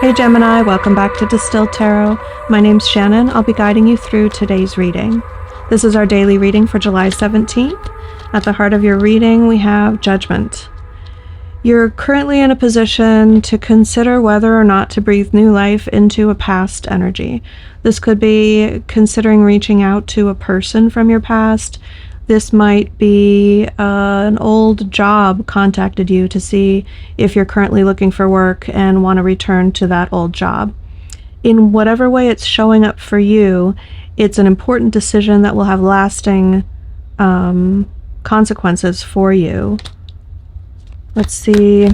Hey Gemini, welcome back to Distilled Tarot. My name's Shannon. I'll be guiding you through today's reading. This is our daily reading for July 17th. At the heart of your reading, we have Judgment. You're currently in a position to consider whether or not to breathe new life into a past energy. This could be considering reaching out to a person from your past. This might be an old job contacted you to see if you're currently looking for work and want to return to that old job. In whatever way it's showing up for you, it's an important decision that will have lasting consequences for you. Let's see.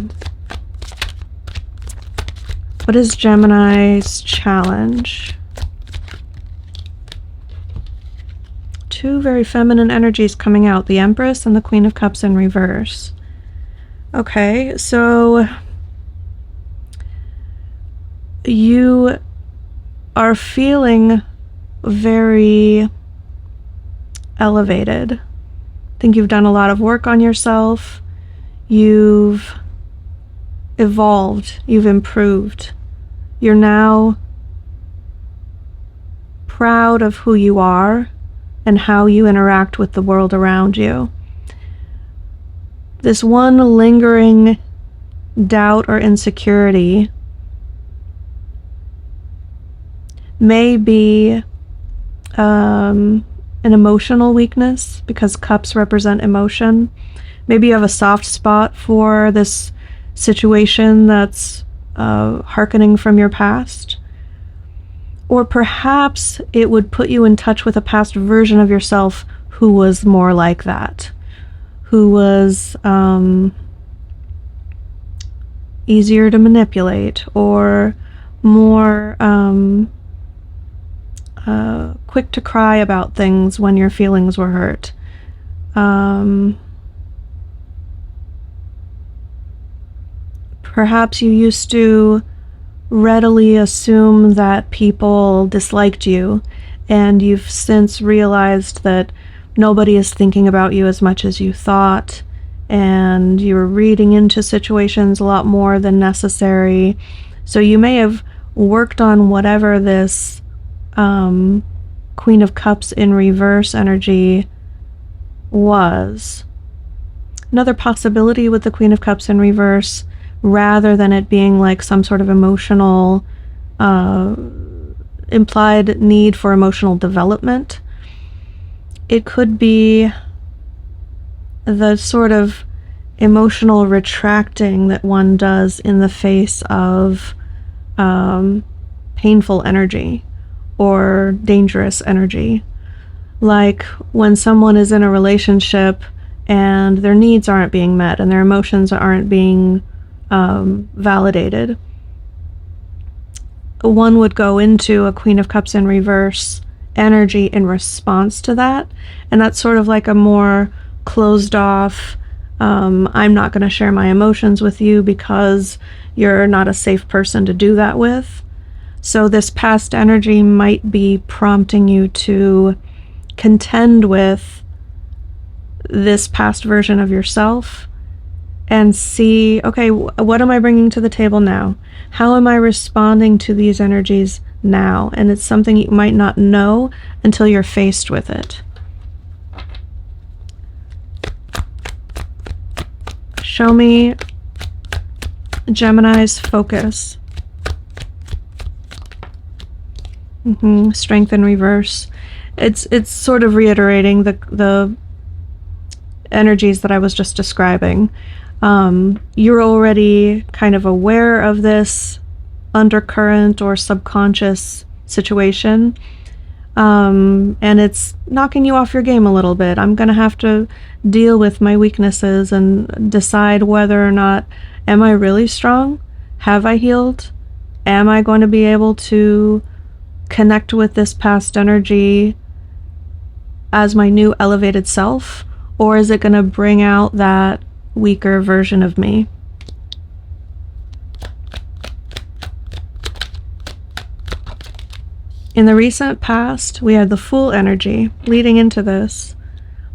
What is Gemini's challenge? Two very feminine energies coming out, the Empress and the Queen of Cups in reverse. Okay, so you are feeling very elevated. I think you've done a lot of work on yourself. You've evolved. You've improved. You're now proud of who you are and how you interact with the world around you. This one lingering doubt or insecurity may be an emotional weakness, because cups represent emotion. Maybe you have a soft spot for this situation that's hearkening from your past. Or perhaps it would put you in touch with a past version of yourself who was more like that, who was easier to manipulate, or more quick to cry about things when your feelings were hurt. Perhaps you used to readily assume that people disliked you, and you've since realized that nobody is thinking about you as much as you thought, and you're reading into situations a lot more than necessary. So you may have worked on whatever this Queen of Cups in reverse energy was. Another possibility with the Queen of Cups in reverse, rather than it being like some sort of emotional, implied need for emotional development, it could be the sort of emotional retracting that one does in the face of painful energy or dangerous energy. Like when someone is in a relationship and their needs aren't being met and their emotions aren't being validated. One would go into a Queen of Cups in reverse energy in response to that, and that's sort of like a more closed off, I'm not going to share my emotions with you because you're not a safe person to do that with. So this past energy might be prompting you to contend with this past version of yourself and see, okay, what am I bringing to the table now? How am I responding to these energies now? And it's something you might not know until you're faced with it. Show me Gemini's focus. Strength in reverse. It's sort of reiterating the energies that I was just describing. You're already kind of aware of this undercurrent or subconscious situation, and it's knocking you off your game a little bit. I'm going to have to deal with my weaknesses and decide whether or not, am I really strong? Have I healed? Am I going to be able to connect with this past energy as my new elevated self? Or is it going to bring out that weaker version of me? In the recent past, we had the Fool energy leading into this.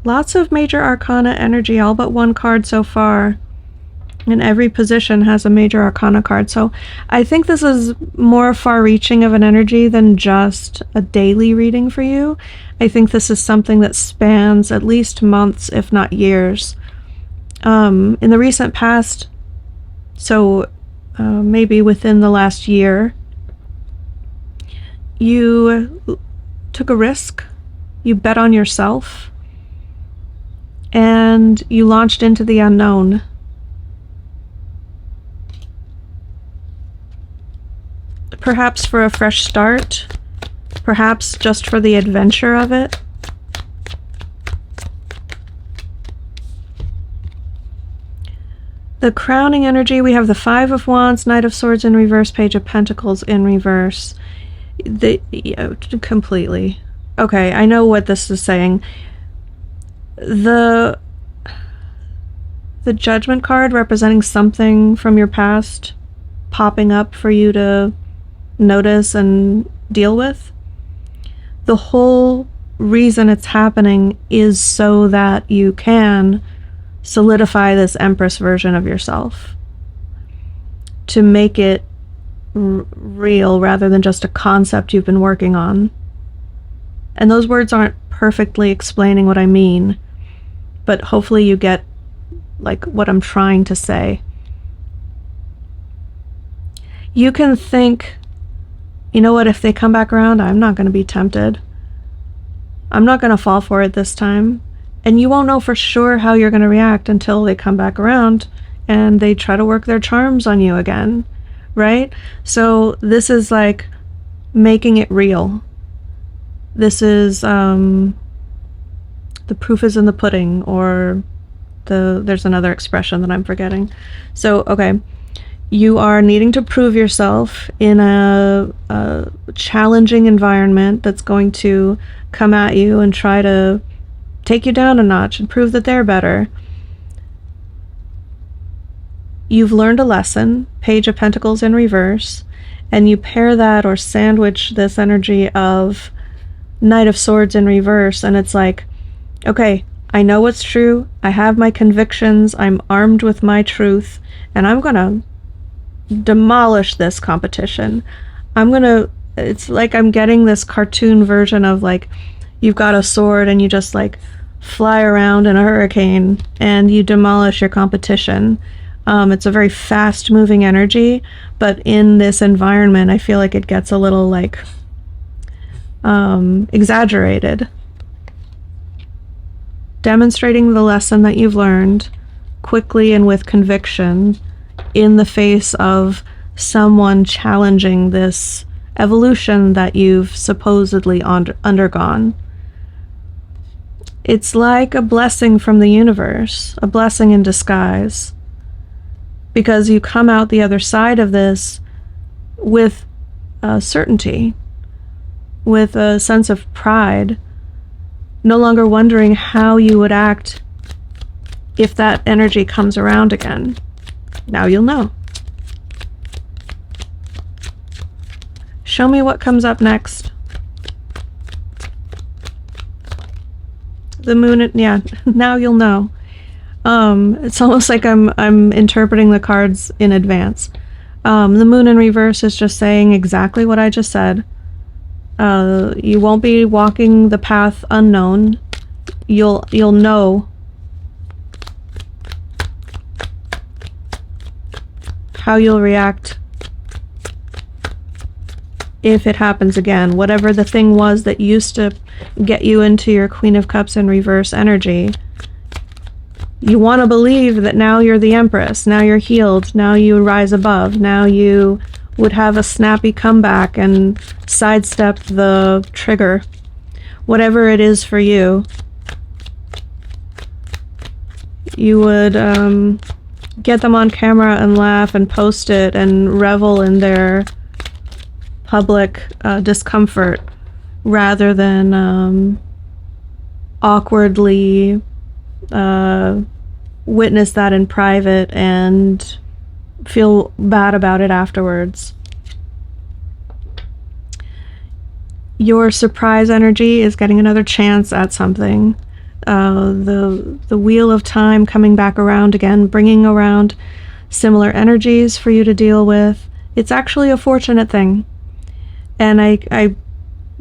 Lots of major arcana energy, all but one card so far. And every position has a major arcana card. So I think this is more far-reaching of an energy than just a daily reading for you. I think this is something that spans at least months, if not years. In the recent past, so maybe within the last year, you took a risk, you bet on yourself, and you launched into the unknown. Perhaps for a fresh start, perhaps just for the adventure of it. The crowning energy, we have the Five of Wands, Knight of Swords in reverse, Page of Pentacles in reverse. Completely. Okay, I know what this is saying. The Judgment card representing something from your past popping up for you to notice and deal with. The whole reason it's happening is so that you can solidify this Empress version of yourself, to make it real rather than just a concept you've been working on. And those words aren't perfectly explaining what I mean, but hopefully you get like what I'm trying to say. You can think, you know what, if they come back around, I'm not going to be tempted. I'm not going to fall for it this time. And you won't know for sure how you're going to react until they come back around and they try to work their charms on you again, right? So this is like making it real. This is the proof is in the pudding, or there's another expression that I'm forgetting. So, okay. You are needing to prove yourself in a challenging environment that's going to come at you and try to take you down a notch and prove that they're better. You've learned a lesson, Page of Pentacles in reverse, and you pair that or sandwich this energy of Knight of Swords in reverse, and it's like, okay, I know what's true, I have my convictions, I'm armed with my truth, and I'm gonna demolish this competition. It's like I'm getting this cartoon version of like, you've got a sword and you just like fly around in a hurricane and you demolish your competition. It's a very fast moving energy, but in this environment I feel like it gets a little like exaggerated. Demonstrating the lesson that you've learned quickly and with conviction in the face of someone challenging this evolution that you've supposedly undergone. It's like a blessing from the universe, a blessing in disguise, because you come out the other side of this with certainty, with a sense of pride, no longer wondering how you would act if that energy comes around again. Now you'll know. Show me what comes up next. The moon, yeah, now you'll know. It's almost like I'm interpreting the cards in advance. The moon in reverse is just saying exactly what I just said. You won't be walking the path unknown. You'll know how you'll react if it happens again. Whatever the thing was that used to get you into your Queen of Cups in reverse energy, you want to believe that now you're the Empress, now you're healed, now you rise above, now you would have a snappy comeback and sidestep the trigger. Whatever it is for you, you would get them on camera and laugh and post it and revel in their public discomfort rather than awkwardly witness that in private and feel bad about it afterwards. Your surprise energy is getting another chance at something. The wheel of time coming back around again, bringing around similar energies for you to deal with. It's actually a fortunate thing. And I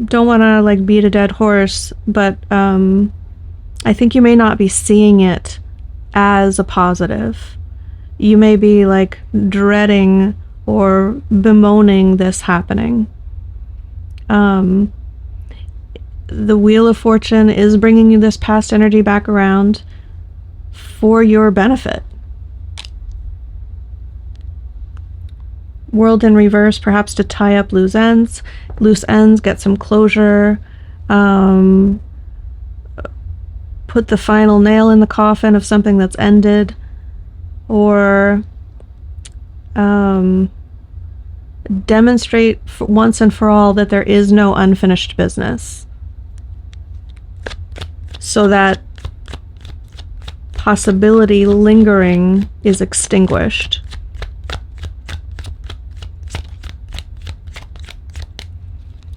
don't want to like beat a dead horse, but I think you may not be seeing it as a positive. You may be like dreading or bemoaning this happening. The Wheel of Fortune is bringing you this past energy back around for your benefit. World in reverse, perhaps to tie up loose ends, get some closure, put the final nail in the coffin of something that's ended, or demonstrate once and for all that there is no unfinished business, so that possibility lingering is extinguished.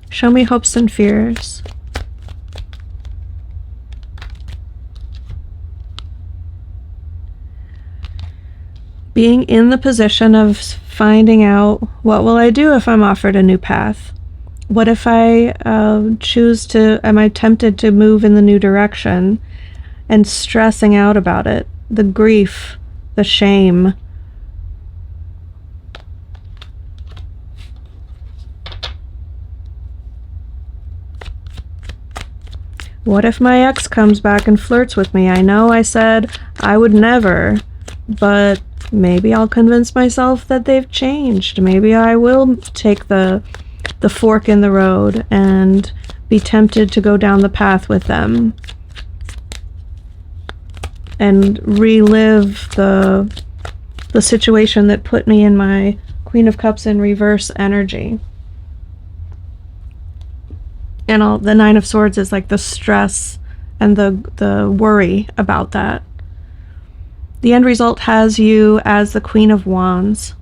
Show me hopes and fears. Being in the position of finding out, what will I do if I'm offered a new path? What if I am I tempted to move in the new direction, and stressing out about it, the grief, the shame. What if my ex comes back and flirts with me? I know I said I would never, but maybe I'll convince myself that they've changed. Maybe I will take the fork in the road and be tempted to go down the path with them and relive the situation that put me in my Queen of Cups in reverse energy. And the Nine of Swords is like the stress and the worry about that. The end result has you as the Queen of Wands.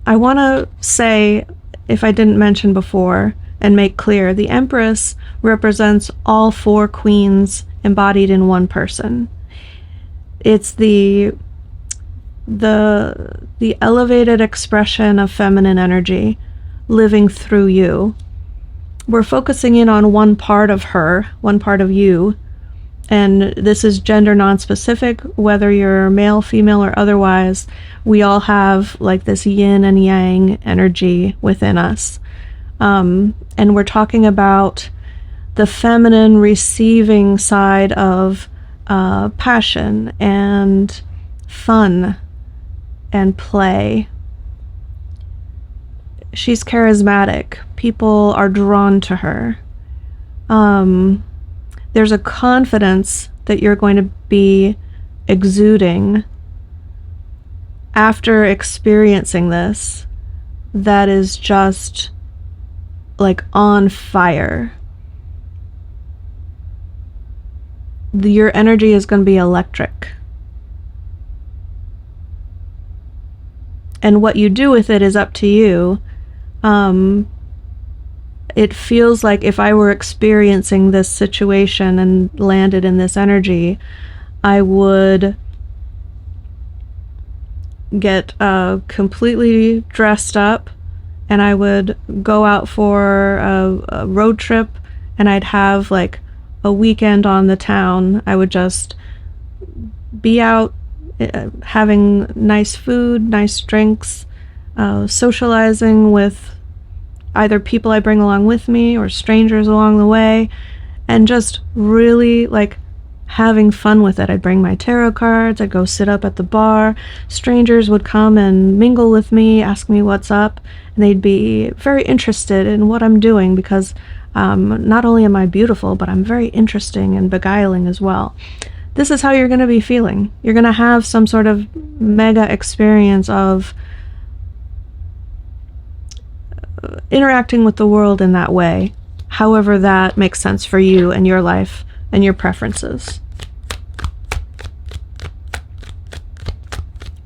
I want to say, if I didn't mention before, and make clear, the Empress represents all four queens embodied in one person. It's the elevated expression of feminine energy living through you. We're focusing in on one part of her, one part of you, and this is gender non-specific, whether you're male, female, or otherwise. We all have like this yin and yang energy within us. And we're talking about the feminine receiving side of passion and fun and play. She's charismatic. People are drawn to her. There's a confidence that you're going to be exuding after experiencing this that is just like on fire. Your energy is going to be electric. And what you do with it is up to you. It feels like if I were experiencing this situation and landed in this energy, I would get completely dressed up, and I would go out for a road trip, and I'd have like a weekend on the town. I would just be out having nice food, nice drinks, socializing with either people I bring along with me or strangers along the way, and just really like having fun with it. I'd bring my tarot cards, I'd go sit up at the bar, strangers would come and mingle with me, ask me what's up, and they'd be very interested in what I'm doing because not only am I beautiful, but I'm very interesting and beguiling as well. This is how you're going to be feeling. You're going to have some sort of mega experience of interacting with the world in that way, however that makes sense for you and your life and your preferences.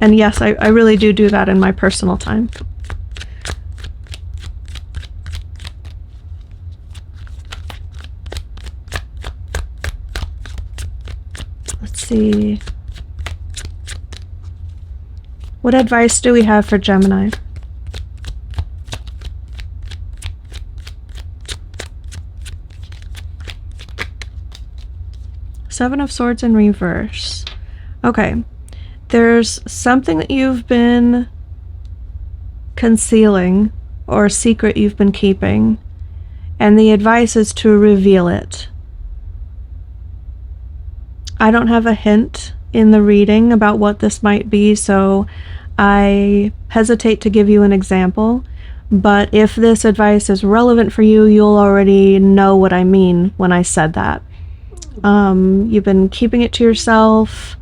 And yes, I really do that in my personal time. Let's see. What advice do we have for Gemini? Seven of Swords in reverse. Okay. There's something that you've been concealing or a secret you've been keeping, and the advice is to reveal it. I don't have a hint in the reading about what this might be, so I hesitate to give you an example, but if this advice is relevant for you, you'll already know what I mean when I said that. You've been keeping it to yourself.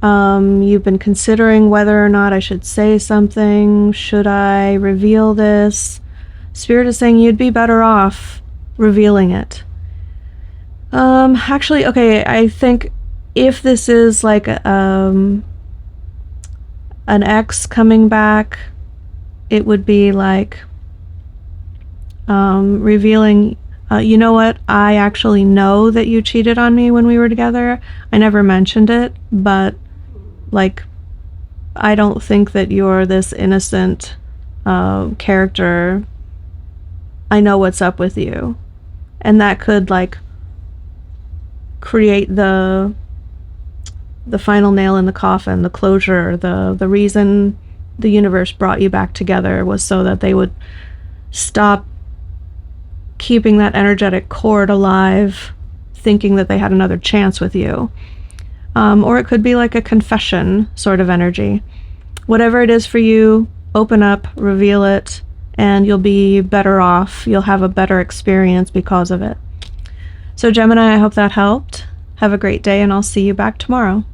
You've been considering whether or not I should say something. Should I reveal this? Spirit is saying you'd be better off revealing it. Actually, okay, I think if this is like an ex coming back, it would be like revealing, you know what, I actually know that you cheated on me when we were together. I never mentioned it, but like, I don't think that you're this innocent character. I know what's up with you. And that could like create the final nail in the coffin, the closure. The reason the universe brought you back together was so that they would stop keeping that energetic cord alive, thinking that they had another chance with you. Or it could be like a confession sort of energy. Whatever it is for you, open up, reveal it, and you'll be better off. You'll have a better experience because of it. So Gemini, I hope that helped. Have a great day, and I'll see you back tomorrow.